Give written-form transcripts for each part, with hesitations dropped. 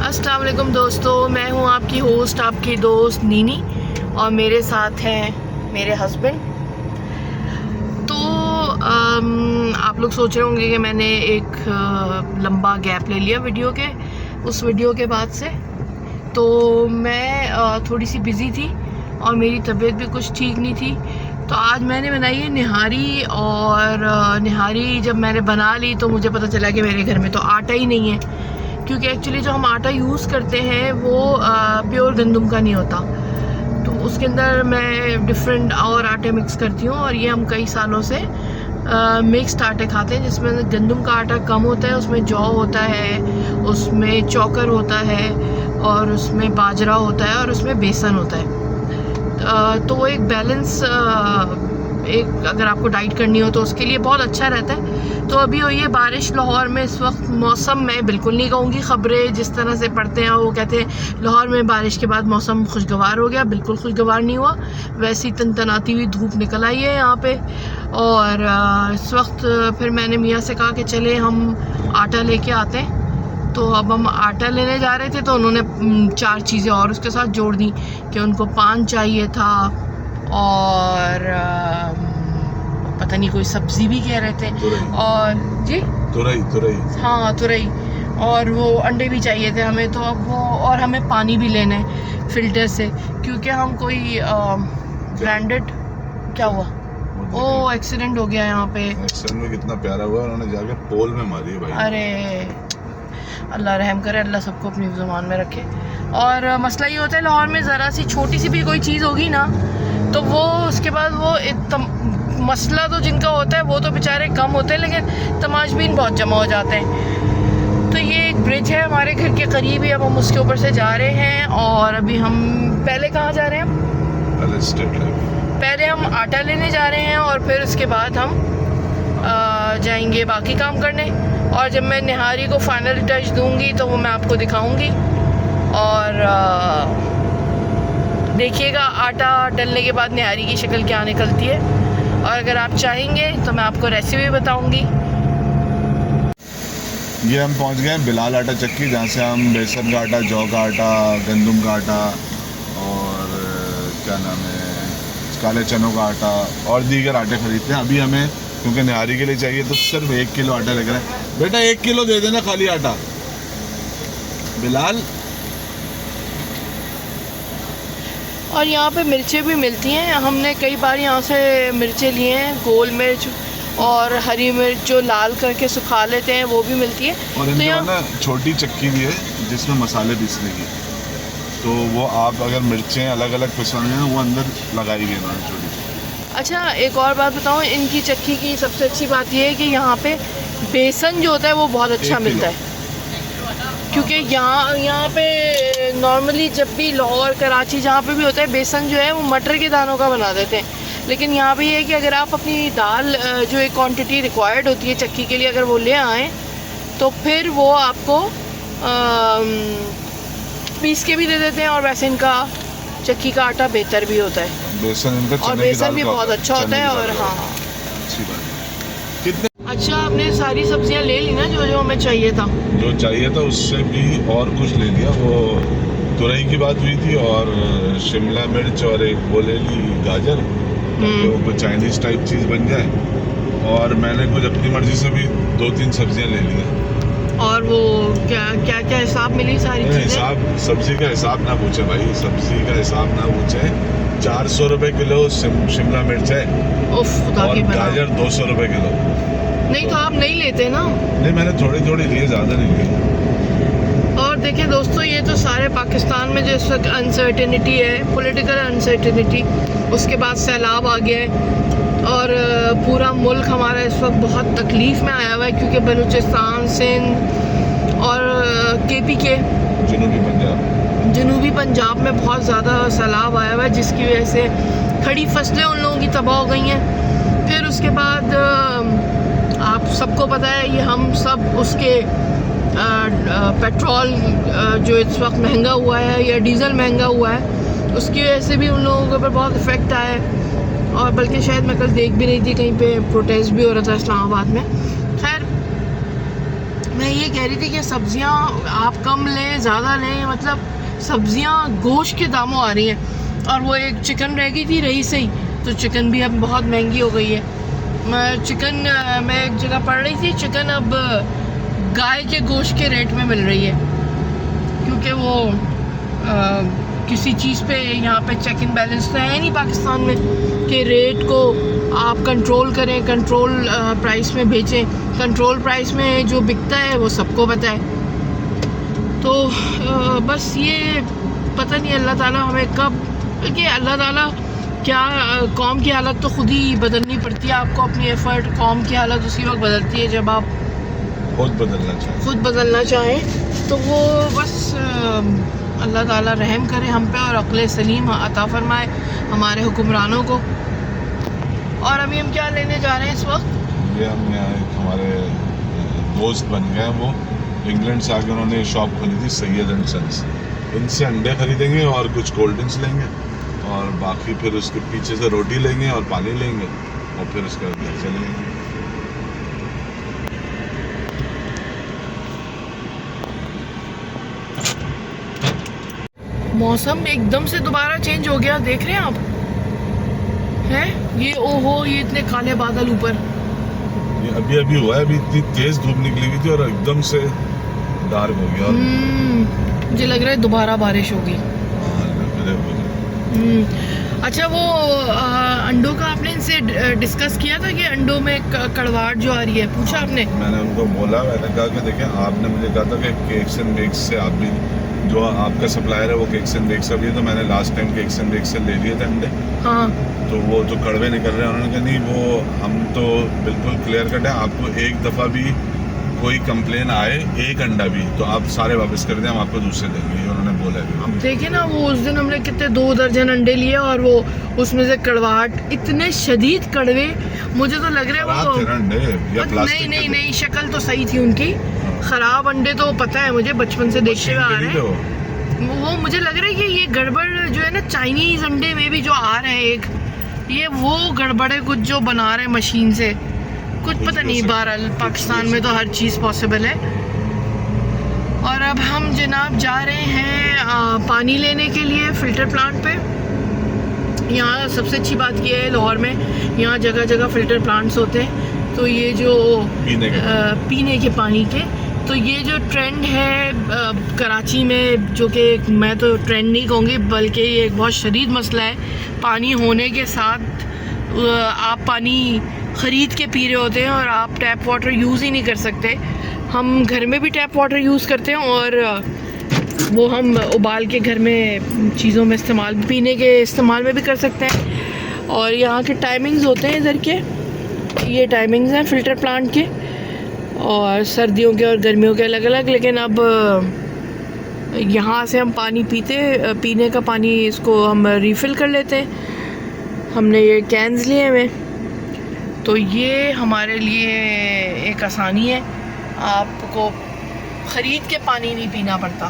अस्सलाम वालेकुम दोस्तों, मैं हूं आपकी होस्ट, आपकी दोस्त नीनी, और मेरे साथ हैं मेरे हस्बैंड। तो आप लोग सोच रहे होंगे कि मैंने एक लंबा गैप ले लिया वीडियो के, उस वीडियो के बाद से। तो मैं थोड़ी सी बिज़ी थी और मेरी तबीयत भी कुछ ठीक नहीं थी। तो आज मैंने बनाई है निहारी, और निहारी जब मैंने बना ली तो मुझे पता चला कि मेरे घर में तो आटा ही नहीं है, क्योंकि एक्चुअली जो हम आटा यूज़ करते हैं वो प्योर गंदम का नहीं होता। तो उसके अंदर मैं डिफरेंट और आटे मिक्स करती हूँ, और ये हम कई सालों से मिक्स्ड आटे खाते हैं, जिसमें गंदम का आटा कम होता है, उसमें जौ होता है, उसमें चौकर होता है, और उसमें बाजरा होता है, और उसमें बेसन होता है। तो वो एक बैलेंस, एक अगर आपको डाइट करनी हो तो उसके लिए बहुत अच्छा रहता है। तो अभी हुई है बारिश लाहौर में इस वक्त। मौसम मैं बिल्कुल नहीं कहूँगी, ख़बरें जिस तरह से पढ़ते हैं वो कहते हैं लाहौर में बारिश के बाद मौसम खुशगवार हो गया। बिल्कुल खुशगवार नहीं हुआ, वैसी तनतनाती हुई धूप निकल आई है यहाँ पे। और इस वक्त फिर मैंने मियाँ से कहा कि चले हम आटा लेके आते हैं। तो अब हम आटा लेने जा रहे थे, तो उन्होंने 4 चीज़ें और उसके साथ जोड़ दी कि उनको पान चाहिए था, और पता नहीं कोई सब्ज़ी भी कह रहे थे, और जी तुरई, हाँ तुरई, और वो अंडे भी चाहिए थे हमें। तो अब वो, और हमें पानी भी लेना है फ़िल्टर से, क्योंकि हम कोई ब्रांडेड, क्या हुआ? ओ एक्सीडेंट हो गया यहाँ पे। एक्सीडेंट में कितना प्यारा हुआ, उन्होंने जाके पोल में मारी है भाई। अरे अल्लाह रहम करे, अल्लाह सबको अपनी ज़ुबान में रखे। और मसला ये होता है लाहौर में, ज़रा सी छोटी सी भी कोई चीज़ होगी ना, तो वो उसके बाद वो मसला तो जिनका होता है वो तो बेचारे कम होते हैं, लेकिन तमाशबीन बहुत जमा हो जाते हैं। तो ये एक ब्रिज है हमारे घर के करीब ही, अब हम उसके ऊपर से जा रहे हैं। और अभी हम पहले कहाँ जा रहे हैं? पहले हम आटा लेने जा रहे हैं, और फिर उसके बाद हम जाएंगे बाकी काम करने। और जब मैं निहारी को फाइनल टच दूंगी तो वो मैं आपको दिखाऊंगी। और देखिएगा आटा डलने के बाद निहारी की शक्ल क्या निकलती है। और अगर आप चाहेंगे तो मैं आपको रेसिपी बताऊंगी। ये हम पहुंच गए हैं बिलाल आटा चक्की, जहाँ से हम बेसन का आटा, जौ का आटा, गंदम का आटा, और क्या नाम है, काले चनों का आटा और दीगर आटे खरीदते हैं। अभी हमें क्योंकि निहारी के लिए चाहिए तो सिर्फ 1 किलो आटा लग रहा है। बेटा 1 किलो दे देना खाली आटा, बिलाल। और यहाँ पे मिर्चें भी मिलती हैं। हमने कई बार यहाँ से मिर्चें लिए हैं, गोल मिर्च और हरी मिर्च जो लाल करके सुखा लेते हैं, वो भी मिलती है। और इनके पास ना छोटी चक्की भी है जिसमें मसाले पीसने की, तो वो आप अगर मिर्चें अलग अलग पिसवानी है वो अंदर लगाई गई इन्होंने छोटी। अच्छा, एक और बात बताऊँ, इनकी चक्की की सबसे अच्छी बात यह है कि यहाँ पे बेसन जो होता है वो बहुत अच्छा मिलता है। क्योंकि यहाँ पे नॉर्मली जब भी लाहौर, कराची, जहाँ पे भी होता है, बेसन जो है वो मटर के दानों का बना देते हैं। लेकिन यहाँ पे ये है कि अगर आप अपनी दाल जो एक क्वांटिटी रिक्वायर्ड होती है चक्की के लिए, अगर वो ले आएँ तो फिर वो आपको पीस के भी दे देते हैं। और वैसे इनका चक्की का आटा बेहतर भी होता है, बेसन इनका और बेसन भी बहुत अच्छा होता है। और हाँ, अच्छी बात है। कितने अच्छा, आपने सारी सब्जियां ले ली ना जो जो हमें चाहिए था? जो चाहिए था उससे भी और कुछ ले लिया। वो तुरई की बात हुई थी, और शिमला मिर्च, और एक वो ले ली गाजर, तो चाइनीज टाइप चीज़ बन जाए। और मैंने कुछ अपनी मर्जी से भी 2-3 सब्जियां ले ली। और वो क्या क्या क्या हिसाब मिली सारी चीजें? हिसाब, सब्जी का हिसाब ना पूछे भाई, सब्जी का हिसाब ना पूछे। 400 रुपए किलो शिमला मिर्च है, और गाजर 200 रुपए किलो। नहीं तो आप नहीं लेते ना? नहीं, मैंने थोड़ी थोड़ी लिए, ज़्यादा नहीं ली। और देखिए दोस्तों, ये तो सारे पाकिस्तान में जो इस वक्त अनसर्टेनिटी है, पॉलिटिकल अनसर्टेनिटी, उसके बाद सैलाब आ गया है, और पूरा मुल्क हमारा इस वक्त बहुत तकलीफ़ में आया हुआ है, क्योंकि बलूचिस्तान, सिंध और KPK, जनूबी पंजाब में बहुत ज़्यादा सैलाब आया हुआ है, जिसकी वजह से खड़ी फसलें उन लोगों की तबाह हो गई हैं। फिर उसके बाद आप सबको पता है, ये हम सब उसके पेट्रोल जो इस वक्त महंगा हुआ है, या डीज़ल महंगा हुआ है, उसकी वजह से भी उन लोगों के ऊपर बहुत इफ़ेक्ट आया है। और बल्कि शायद मैं कल देख भी रही थी, कहीं पे प्रोटेस्ट भी हो रहा था इस्लामाबाद में। खैर, मैं ये कह रही थी कि सब्जियां आप कम लें ज़्यादा लें, मतलब सब्जियां गोश्त के दामों आ रही हैं। और वो एक चिकन रह गई थी रही सही, तो चिकन भी अब बहुत महंगी हो गई है। मैं एक जगह पढ़ रही थी, चिकन अब गाय के गोश्त के रेट में मिल रही है, क्योंकि वो किसी चीज़ पे यहाँ पे चेक इन बैलेंस तो है नहीं पाकिस्तान में कि रेट को आप कंट्रोल करें, कंट्रोल प्राइस में बेचें। कंट्रोल प्राइस में जो बिकता है वो सबको पता है। तो बस ये पता नहीं अल्लाह ताला हमें कब, कि अल्लाह ताला क्या, कौम की हालत तो खुद ही बदलनी पड़ती है आपको, अपनी एफ़र्ट, कौम की हालत उसी वक्त बदलती है जब आप खुद बदलना चाहें। तो वो बस अल्लाह ताला रहम करे हम पे और अक्ल सलीम अता फरमाए हमारे हुक्मरानों को। और अभी हम क्या लेने जा रहे हैं इस वक्त? ये हम यहाँ हमारे दोस्त बन गए, वो इंग्लैंड से आकर उन्होंने शॉप खोली थी सैयद एंड सन्स। इनसे अंडे खरीदेंगे और कुछ कोल्ड ड्रिंक्स लेंगे, और बाकी फिर उसके पीछे से रोटी लेंगे और पानी लेंगे, और फिर उसके बाद घर चलेंगे। मौसम एकदम से दोबारा चेंज हो गया, देख रहे हैं आप? हैं ये, ओहो, ये इतने काले बादल ऊपर। ये अभी अभी हुआ है, अभी इतनी तेज धूप निकली हुई थी और एकदम से डार्क हो गया। मुझे लग रहा है दोबारा बारिश होगी। अच्छा, वो अंडों का आपने इनसे डिस्कस किया था कि अंडों में कड़वाहट जो आ रही है, पूछा आपने? मैंने उनको बोला, मैंने कहा कि देखें, आपने मुझे कहा था कि केक्स एंड बेक्स से आप भी, जो आपका सप्लायर है वो केक्स एंड बेक्स अभी, तो मैंने last time cakes and bakes से ले लिए थे अंडे। हाँ। तो वो जो कड़वे निकल रहे हैं, उन्होंने कहा नहीं, वो हम तो बिल्कुल क्लियर कट है, आपको एक दफ़ा भी कोई कंप्लेन आए एक अंडा भी तो आप सारे वापस कर दें, हम आपको दूसरे देंगे, ये उन्होंने बोला है। अब देखे ना, वो उस दिन हमने कितने 2 दर्जन अंडे लिए और वो उसमें से कड़वाहट, इतने शदीद कड़वे, मुझे तो लग रहा है वो अंडे या प्लास्टिक नहीं, शक्ल तो सही थी उनकी। खराब अंडे तो पता है मुझे, बचपन से देखते हुए आ रहे हैं। वो मुझे लग रहा है कि ये गड़बड़ जो है ना, चाइनीज अंडे में भी जो आ रहे हैं एक, ये वो गड़बड़ है कुछ जो बना रहे हैं मशीन से, कुछ पता नहीं। बहरहाल पाकिस्तान में तो हर चीज़ पॉसिबल है। और अब हम जनाब जा रहे हैं पानी लेने के लिए फ़िल्टर प्लांट पे। यहाँ सबसे अच्छी बात यह है लाहौर में, यहाँ जगह जगह फ़िल्टर प्लांट्स होते हैं। तो ये जो पीने के पानी के, तो ये जो ट्रेंड है कराची में, जो कि मैं तो ट्रेंड नहीं कहूँगी बल्कि ये एक बहुत शदीद मसला है। पानी होने के साथ आप पानी ख़रीद के पी रहे होते हैं और आप टैप वाटर यूज़ ही नहीं कर सकते। हम घर में भी टैप वाटर यूज़ करते हैं और वो हम उबाल के घर में चीज़ों में इस्तेमाल, पीने के इस्तेमाल में भी कर सकते हैं। और यहाँ के टाइमिंग्स होते हैं इधर के, ये टाइमिंग्स हैं फ़िल्टर प्लांट के, और सर्दियों के और गर्मियों के अलग अलग। लेकिन अब यहाँ से हम पानी पीने का पानी इसको हम रिफ़िल कर लेते हैं। हमने ये कैंस लिए हुए, तो ये हमारे लिए एक आसानी है, आपको ख़रीद के पानी नहीं पीना पड़ता।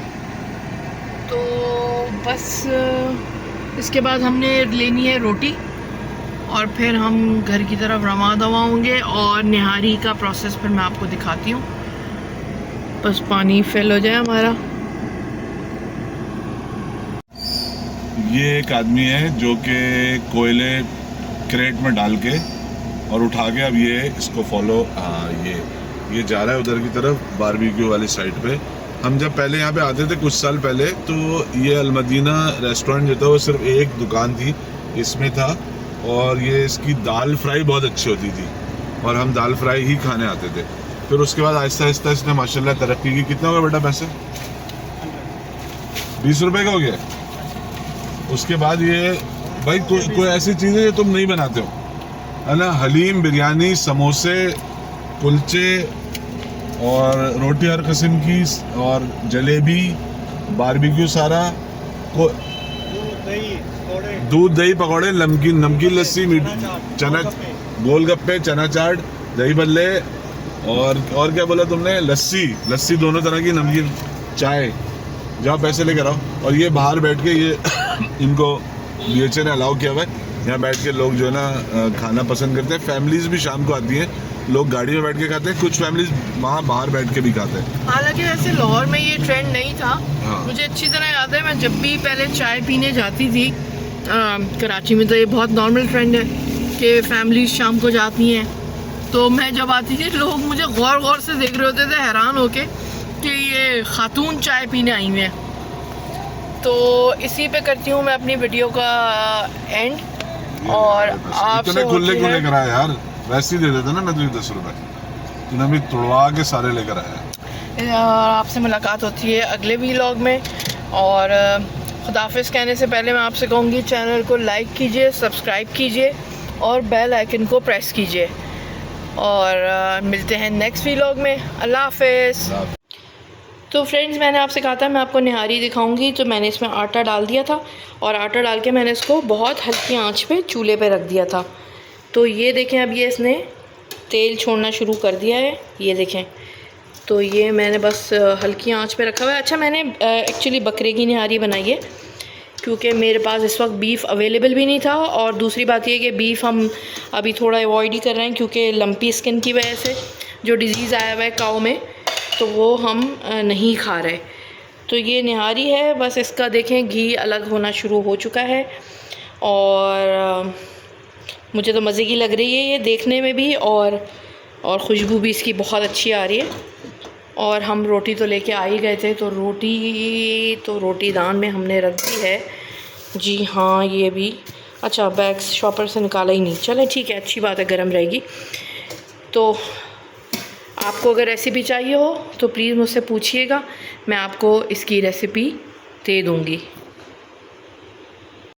तो बस इसके बाद हमने लेनी है रोटी और फिर हम घर की तरफ रवा दवा होंगे, और निहारी का प्रोसेस फिर मैं आपको दिखाती हूँ। बस पानी फिल हो जाए हमारा। ये एक आदमी है जो कि कोयले क्रेट में डाल के और उठा के, अब ये इसको फॉलो, ये जा रहा है उधर की तरफ, बारबेक्यू वाली साइड पे। हम जब पहले यहाँ पे आते थे कुछ साल पहले, तो ये अलमदीना रेस्टोरेंट जो था वो सिर्फ एक दुकान थी इसमें था, और ये इसकी दाल फ्राई बहुत अच्छी होती थी और हम दाल फ्राई ही खाने आते थे। फिर उसके बाद आहिस्ता आहिस्ता इसने माशाल्लाह तरक्की की। कितना होगा बेटा पैसे? 20 रुपए का हो गया। उसके बाद ये भाई कोई ऐसी चीज़ है जो तुम नहीं बनाते हो, है ना? हलीम, बिरयानी, समोसे, कुलचे और रोटी हर किस्म की, और जलेबी, बारबेक्यू सारा, दूध दही पकौड़े, नमकीन लस्सी, चना, गोलगप्पे, चना चाट, दही बल्ले, और क्या बोला तुमने? लस्सी दोनों तरह की, नमकीन, चाय। जाओ पैसे लेकर आओ। और ये बाहर बैठ के, ये इनको BHA ने अलाउ किया हुआ है, यहाँ बैठ के लोग जो है ना खाना पसंद करते हैं। फैमिलीज भी शाम को आती हैं लोग गाड़ी में बैठ के खाते हैं, कुछ फैमिलीज वहाँ बाहर बैठ के भी खाते हैं। हालांकि वैसे लाहौर में ये ट्रेंड नहीं था। हाँ। मुझे अच्छी तरह याद है, मैं जब भी पहले चाय पीने जाती थी कराची में, तो ये बहुत नॉर्मल ट्रेंड है कि फैमिली शाम को जाती हैं, तो मैं जब आती थी लोग मुझे गौर गौर से देख रहे होते थे, हैरान होके कि ये खातून चाय पीने आई हुई हैं। तो इसी पे करती हूँ मैं अपनी वीडियो का एंड। और आपसे इतने खुले होती क्यों है- लेकर आया यार, वैसे ही दे देता ना मैं तुझे 10 रुपए, तूने भी तोड़वा के सारे लेकर आया। आपसे मुलाकात होती है अगले व्लॉग में। और खुदाफिज कहने से पहले मैं आपसे कहूँगी चैनल को लाइक कीजिए, सब्सक्राइब कीजिए और बेल आइकन को प्रेस कीजिए। और मिलते हैं नेक्स्ट व्लॉग में। अल्लाह हाफिज़। तो फ्रेंड्स, मैंने आपसे कहा था मैं आपको निहारी दिखाऊंगी, तो मैंने इसमें आटा डाल दिया था और आटा डाल के मैंने इसको बहुत हल्की आंच पे चूल्हे पे रख दिया था। तो ये देखें, अब ये इसने तेल छोड़ना शुरू कर दिया है, ये देखें। तो ये मैंने बस हल्की आंच पे रखा हुआ है। अच्छा, मैंने एक्चुअली बकरे की निहारी बनाई है क्योंकि मेरे पास इस वक्त बीफ अवेलेबल भी नहीं था, और दूसरी बात ये कि बीफ हम अभी थोड़ा अवॉइड ही कर रहे हैं क्योंकि लंपी स्किन की वजह से जो डिज़ीज़ आया हुआ है काऊ में, तो वो हम नहीं खा रहे। तो ये निहारी है, बस इसका देखें घी अलग होना शुरू हो चुका है और मुझे तो मज़े की लग रही है ये देखने में भी, और खुशबू भी इसकी बहुत अच्छी आ रही है। और हम रोटी तो लेके आ ही गए थे, तो रोटी दान में हमने रख दी है। जी हाँ, ये भी अच्छा बैग शॉपर से निकाला ही नहीं, चलें ठीक है, अच्छी बात है, गर्म रहेगी। तो आपको अगर रेसिपी चाहिए हो तो प्लीज़ मुझसे पूछिएगा, मैं आपको इसकी रेसिपी दे दूँगी।